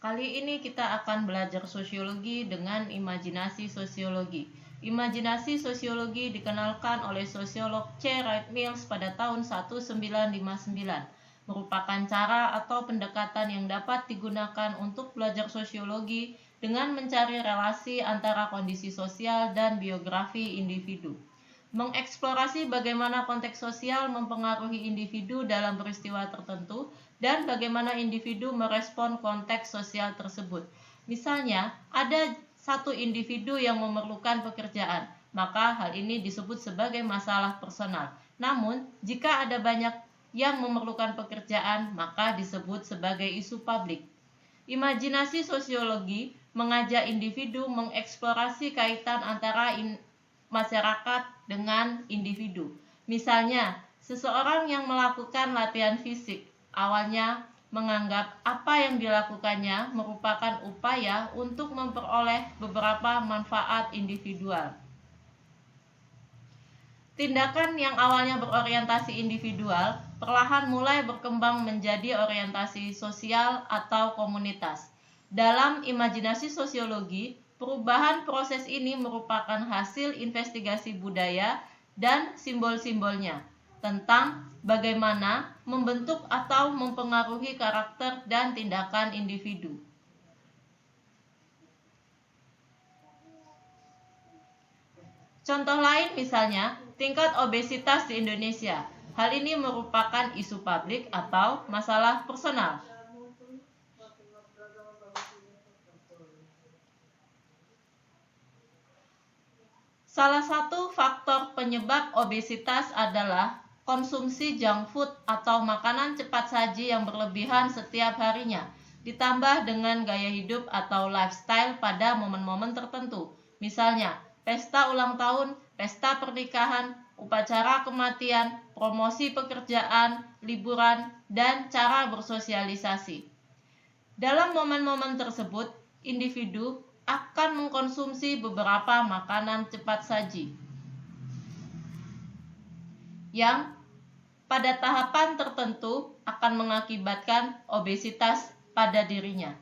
Kali ini kita akan belajar sosiologi dengan imajinasi sosiologi. Imajinasi sosiologi dikenalkan oleh sosiolog C. Wright Mills pada tahun 1959. Merupakan cara atau pendekatan yang dapat digunakan untuk belajar sosiologi dengan mencari relasi antara kondisi sosial dan biografi individu. Mengeksplorasi bagaimana konteks sosial mempengaruhi individu dalam peristiwa tertentu dan bagaimana individu merespon konteks sosial tersebut. Misalnya, ada satu individu yang memerlukan pekerjaan, maka hal ini disebut sebagai masalah personal. Namun, jika ada banyak yang memerlukan pekerjaan, maka disebut sebagai isu publik. Imajinasi sosiologi mengajak individu mengeksplorasi kaitan antara masyarakat dengan individu. Misalnya, seseorang yang melakukan latihan fisik awalnya menganggap apa yang dilakukannya merupakan upaya untuk memperoleh beberapa manfaat individual. Tindakan yang awalnya berorientasi individual perlahan mulai berkembang menjadi orientasi sosial atau komunitas. Dalam imajinasi sosiologi, perubahan proses ini merupakan hasil investigasi budaya dan simbol-simbolnya tentang bagaimana membentuk atau mempengaruhi karakter dan tindakan individu. Contoh lain misalnya, tingkat obesitas di Indonesia. Hal ini merupakan isu publik atau masalah personal. Salah satu faktor penyebab obesitas adalah konsumsi junk food atau makanan cepat saji yang berlebihan setiap harinya, ditambah dengan gaya hidup atau lifestyle pada momen-momen tertentu. Misalnya, pesta ulang tahun, pesta pernikahan, upacara kematian, promosi pekerjaan, liburan, dan cara bersosialisasi. Dalam momen-momen tersebut, individu akan mengkonsumsi beberapa makanan cepat saji yang pada tahapan tertentu akan mengakibatkan obesitas pada dirinya.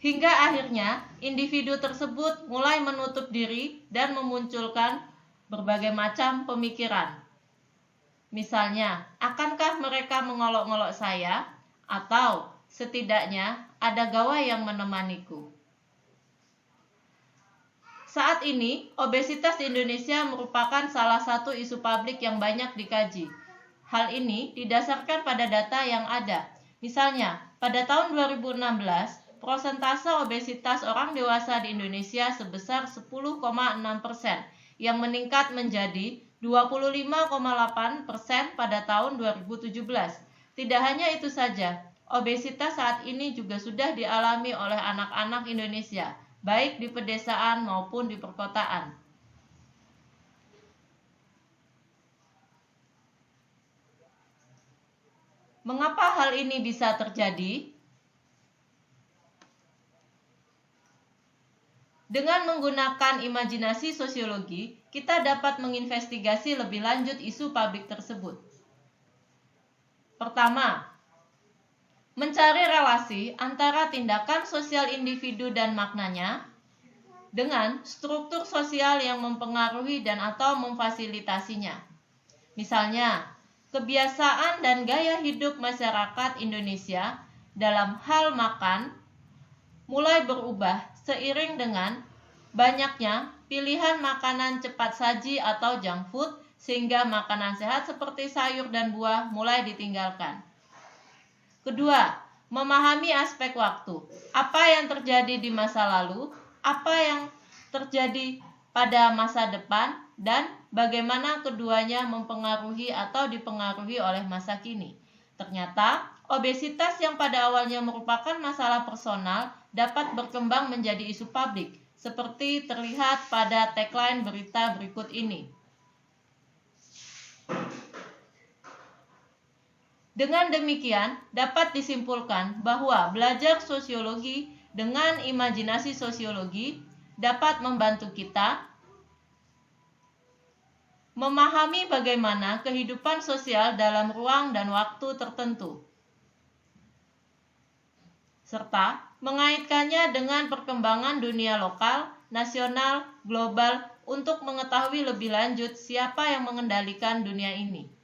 Hingga akhirnya individu tersebut mulai menutup diri dan memunculkan berbagai macam pemikiran. Misalnya, akankah mereka mengolok-ngolok saya? Atau setidaknya ada gawai yang menemaniku. Saat ini, obesitas di Indonesia merupakan salah satu isu publik yang banyak dikaji. Hal ini didasarkan pada data yang ada. Misalnya, pada tahun 2016, persentase obesitas orang dewasa di Indonesia sebesar 10,6%, yang meningkat menjadi 25,8% pada tahun 2017. Tidak hanya itu saja, obesitas saat ini juga sudah dialami oleh anak-anak Indonesia, baik di pedesaan maupun di perkotaan. Mengapa hal ini bisa terjadi? Dengan menggunakan imajinasi sosiologi, kita dapat menginvestigasi lebih lanjut isu publik tersebut. Pertama, mencari relasi antara tindakan sosial individu dan maknanya dengan struktur sosial yang mempengaruhi dan atau memfasilitasinya. Misalnya, kebiasaan dan gaya hidup masyarakat Indonesia dalam hal makan mulai berubah seiring dengan banyaknya pilihan makanan cepat saji atau junk food, sehingga makanan sehat seperti sayur dan buah mulai ditinggalkan. Kedua, memahami aspek waktu. Apa yang terjadi di masa lalu, apa yang terjadi pada masa depan, dan bagaimana keduanya mempengaruhi atau dipengaruhi oleh masa kini. Ternyata, obesitas yang pada awalnya merupakan masalah personal dapat berkembang menjadi isu publik, seperti terlihat pada tagline berita berikut ini. Dengan demikian, dapat disimpulkan bahwa belajar sosiologi dengan imajinasi sosiologi dapat membantu kita memahami bagaimana kehidupan sosial dalam ruang dan waktu tertentu, serta mengaitkannya dengan perkembangan dunia lokal, nasional, global untuk mengetahui lebih lanjut siapa yang mengendalikan dunia ini.